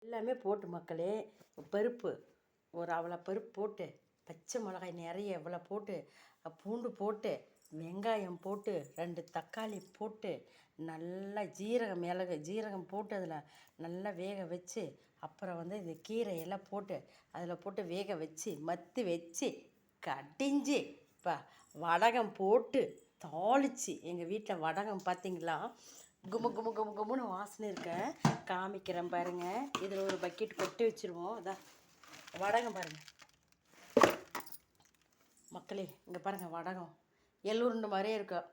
எல்லாமே போட்டு மக்களே, பருப்பு ஒரு அவ்வளோ பருப்பு போட்டு, பச்சை மிளகாய் நிறைய இவ்வளோ போட்டு, பூண்டு போட்டு, வெங்காயம் போட்டு, 2 தக்காளி போட்டு, நல்லா ஜீரகம் மிளகு ஜீரகம் போட்டு அதில் நல்லா வேக வச்சு, அப்புறம் வந்து இந்த கீரையெல்லாம் போட்டு அதில் போட்டு வேக வச்சு மத்து வச்சு கடிஞ்சு இப்போ வடகம் போட்டு தாளித்து எங்கள் வீட்டில் வடகம் பார்த்திங்களா குமு குமு குமு குமுன்னு வாசனை இருக்க காமிக்கிறேன் பாருங்கள். இதில் ஒரு பக்கெட் கொட்டி வச்சுருவோம். அதான் வடகம் பாருங்கள் மக்களே, இங்கே பாருங்கள் வடகம் எள்ளுருண்டு மாதிரியே இருக்கும்.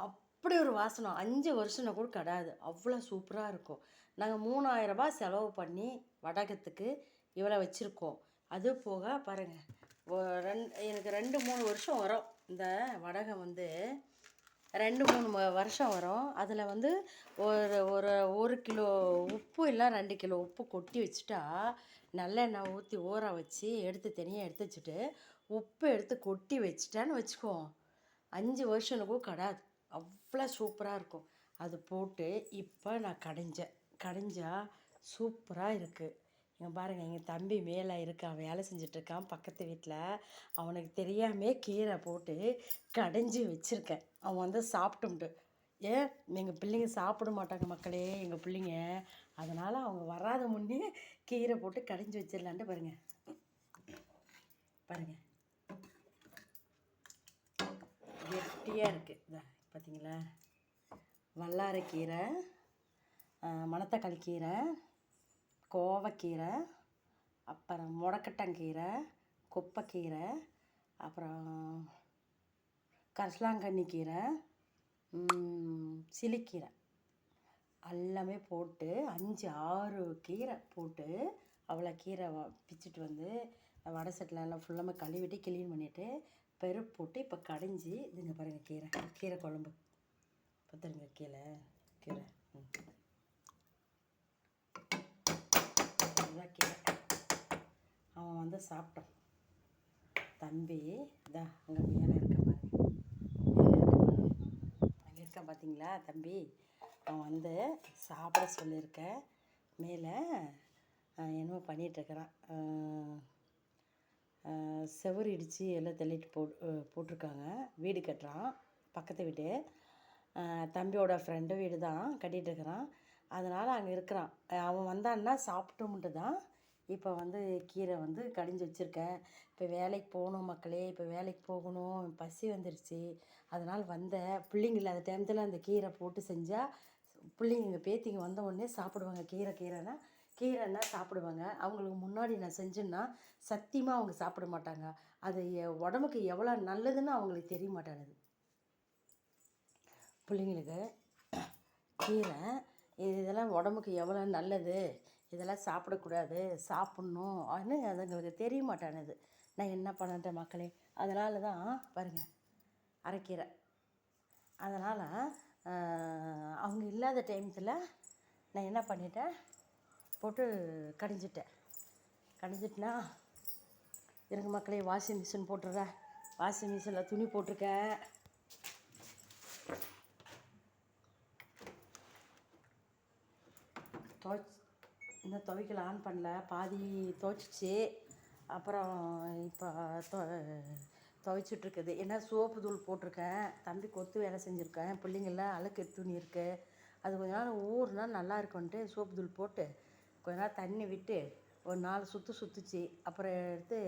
அப்படி ஒரு வாசனை 5 வருஷம்னா கூட கிடையாது, அவ்வளோ சூப்பராக இருக்கும். நாங்கள் 3000 ரூபாய் செலவு பண்ணி வடகத்துக்கு இவ்வளோ வச்சுருக்கோம். அது போக பாருங்கள், எனக்கு 2-3 வருஷம் வரும் இந்த வடகம் வந்து 2-3 வருஷம் வரும். அதில் வந்து ஒரு ஒரு 1 கிலோ உப்பு இல்லை 2 கிலோ உப்பு கொட்டி வச்சுட்டா, நல்லெண்ணெய் ஊற்றி ஊற வச்சு எடுத்து தனியாக எடுத்து வச்சுட்டு உப்பு எடுத்து கொட்டி வச்சுட்டான்னு வச்சுக்குவோம், 5 வருஷனுக்கும் கிடையாது, அவ்வளோ சூப்பராக இருக்கும். அது போட்டு இப்போ நான் கடைஞ்சா சூப்பராக இருக்குது. இங்கே பாருங்கள், எங்கள் தம்பி மேலே இருக்கான், வேலை செஞ்சிட்ருக்கான் பக்கத்து வீட்டில். அவனுக்கு தெரியாமல் கீரை போட்டு கடைஞ்சி வச்சுருக்கேன். அவன் வந்து சாப்பிட்டும்ட்டு. ஏன் எங்கள் பிள்ளைங்க சாப்பிட மாட்டாங்க மக்களே எங்கள் பிள்ளைங்க, அதனால் அவங்க வராத முன்னே கீரை போட்டு கடைஞ்சி வச்சிடலான்ட்டு பாருங்கள். பாருங்கள் கெட்டியாக இருக்குது. இதான் பார்த்தீங்களா, வல்லாரைக்கீரை, மணத்தக்காளி கீரை, கோவக்கீரை, அப்புறம் முடக்கட்டங்கீரை, குப்பைக்கீரை, அப்புறம் கரிசலாங்கண்ணி கீரை, சிலிக்கீரை எல்லாமே போட்டு 5-6 கீரை போட்டு அவ்வளோ கீரை பிச்சுட்டு வந்து வடை சட்டில் எல்லாம் ஃபுல்லாக கழுவிட்டு க்ளீன் பண்ணிவிட்டு பருப்பு போட்டு இப்போ கடைஞ்சி இதுங்க பாருங்கள் கீரை குழம்பு பார்த்துருங்க. கீரை இதுதான் கீரை. அவன் வந்து சாப்பிட்டான் தம்பி. இதான் அங்கே மேலே இருக்க பாருங்க, அங்கே இருக்கான் பார்த்தீங்களா தம்பி. அவன் வந்து சாப்பிட சொல்லியிருக்கேன். மேலே என்னமோ பண்ணிகிட்ருக்கிறான், செவுரு இடித்து எல்லாம் தள்ளிட்டு போட்டிருக்காங்க. வீடு கட்டுறான், பக்கத்து வீடு, தம்பியோட ஃப்ரெண்டு வீடு தான் கட்டிகிட்ருக்கிறான். அதனால் அங்கே இருக்கிறான். அவன் வந்தான்னா சாப்பிட்டோம்ட்டு தான் இப்போ வந்து கீரை வந்து கடைஞ்சி வச்சுருக்கேன். இப்போ வேலைக்கு போகணும் மக்களே, இப்போ வேலைக்கு போகணும், பசி வந்துருச்சு. அதனால் வந்தேன். பிள்ளைங்க இல்லாத டைமத்தில் அந்த கீரை போட்டு செஞ்சால் பிள்ளைங்க எங்கள் பேத்திங்க வந்த உடனே சாப்பிடுவாங்க. கீரைன்னா சாப்பிடுவாங்க. அவங்களுக்கு முன்னாடி நான் செஞ்சேன்னா சத்தியமாக அவங்க சாப்பிட மாட்டாங்க. அது உடம்புக்கு எவ்வளோ நல்லதுன்னு அவங்களுக்கு தெரிய மாட்டேங்குது. பிள்ளைங்களுக்கு கீரை இதெல்லாம் உடம்புக்கு எவ்வளோ நல்லது, இதெல்லாம் சாப்பிடக்கூடாது, சாப்பிட்ணும் அப்படின்னு அதுங்களுக்கு தெரிய மாட்டேனுது. நான் என்ன பண்ணிட்டேன் மக்களே, அதனால தான் பாருங்கள் அரைக்கீரை. அதனால் அவங்க இல்லாத டைமத்தில் நான் என்ன பண்ணிட்டேன், போட்டு கடைஞ்சிட்டேன்னா இருங்க மக்களே, வாஷிங் மிஷின் போட்டுடுறேன். வாஷிங் மிஷினில் துணி போட்டிருக்கேன். இன்னும் துவைக்கல, ஆன் பண்ணல, பாதி துவைச்சிச்சு. அப்புறம் இப்போ துவைச்சிட்ருக்குது. ஏன்னா சோப்பு தூள் போட்டிருக்கேன், தம்பி கொத்து வேலை செஞ்சுருக்கேன், பிள்ளைங்கள்லாம் அழுக்கு துணி இருக்குது, அது கொஞ்ச நாள் ஊறுனா நல்லா இருக்குன்ட்டு சோப்பு தூள் போட்டு கொஞ்ச நாள் தண்ணி விட்டு ஒரு 4 சுற்றுச்சு. அப்புறம் எடுத்து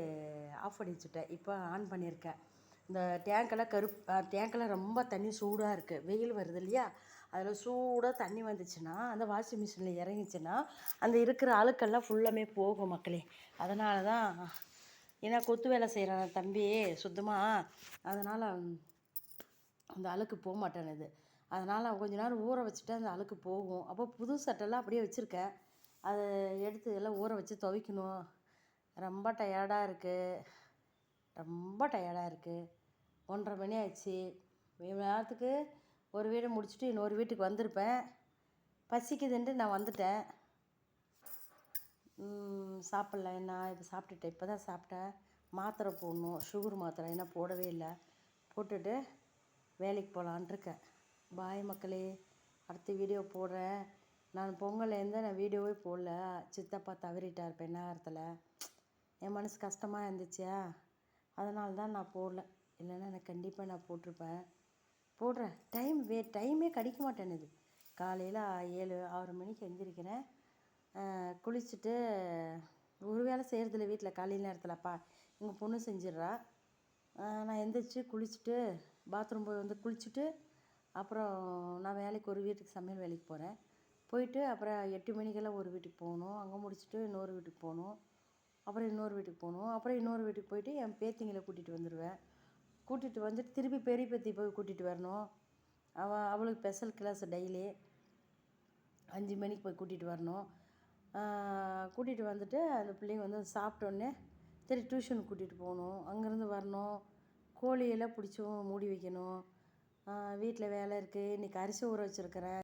ஆஃப் பண்ணி வச்சுட்டேன். இப்போ ஆன் பண்ணியிருக்கேன். இந்த டேங்கெல்லாம் ரொம்ப தண்ணி சூடாக இருக்குது, வெயில் வருது இல்லையா, அதில் சூடாக தண்ணி வந்துச்சுன்னா அந்த வாஷிங் மிஷினில் இறங்கிச்சின்னா அந்த இருக்கிற அழுக்கெல்லாம் ஃபுல்லாமே போகும் மக்களே. அதனால தான், ஏன்னா கொத்து வேலை செய்கிறான் தம்பி சுத்தமாக, அதனால் அந்த அழுக்கு போக மாட்டேனுது. அதனால் கொஞ்ச நேரம் ஊற வச்சுட்டு அந்த அழுக்கு போகும். அப்போ புது சட்டெல்லாம் அப்படியே வச்சுருக்கேன், அதை எடுத்து எல்லாம் ஊற வச்சு துவைக்கணும். ரொம்ப டயர்டாக இருக்குது. 1:30 மணி ஆயிடுச்சு. நேரத்துக்கு ஒரு வீடு முடிச்சுட்டு இன்னொரு வீட்டுக்கு வந்திருப்பேன். பசிக்குதுன்ட்டு நான் வந்துட்டேன். சாப்பிட்ல, என்ன இப்போ சாப்பிட்டுட்டேன், இப்போ தான் சாப்பிட்டேன். மாத்திரை போடணும், சுகர் மாத்திரை, என்ன போடவே இல்லை. போட்டுட்டு வேலைக்கு போகலான்ட்ருக்கேன். பாய் மக்களே, அடுத்த வீடியோ போடுறேன். நான் பொங்கல்லேருந்து நான் வீடியோவே போடல. சித்தப்பா தவறிட்டார் பெண்ணாகரத்தில். என் மனசு கஷ்டமாக இருந்துச்சா, அதனால தான் நான் போடல. இல்லைன்னா எனக்கு கண்டிப்பாக நான் போட்டிருப்பேன். போடுறேன். டைமே கிடைக்க மாட்டேன்னுது. காலையில் 7-6 மணிக்கு எந்திரிக்கிறேன். குளிச்சுட்டு ஒரு வேலை செய்கிறதில்ல வீட்டில் காலையில் நேரத்தில்ப்பா. எங்கள் பொண்ணு செஞ்சிடுறா. நான் எந்திரிச்சு குளிச்சுட்டு பாத்ரூம் போய் வந்து குளிச்சுட்டு அப்புறம் நான் வேலைக்கு ஒரு வீட்டுக்கு சமையல் வேலைக்கு போகிறேன். போயிட்டு அப்புறம் 8 மணிக்கெல்லாம் ஒரு வீட்டுக்கு போகணும். அங்கே முடிச்சுட்டு இன்னொரு வீட்டுக்கு போகணும். அப்புறம் இன்னொரு வீட்டுக்கு போகணும். அப்புறம் இன்னொரு வீட்டுக்கு போயிட்டு என் பேத்திங்களை கூட்டிகிட்டு வந்துடுவேன். கூட்டிகிட்டு வந்துட்டு திருப்பி பெரிய பேத்தி போய் கூட்டிகிட்டு வரணும். அவளுக்கு ஸ்பெஷல் கிளாஸ் டெய்லி 5 மணிக்கு போய் கூட்டிகிட்டு வரணும். கூட்டிகிட்டு வந்துட்டு அந்த பிள்ளைங்க வந்து சாப்பிட்டோன்னே சரி டியூஷனுக்கு கூட்டிகிட்டு போகணும். அங்கேருந்து வரணும். கோழியெல்லாம் பிடிச்சி மூடி வைக்கணும். வீட்டில் வேலை இருக்குது. இன்றைக்கி அரிசி ஊற வச்சுருக்கிறேன்.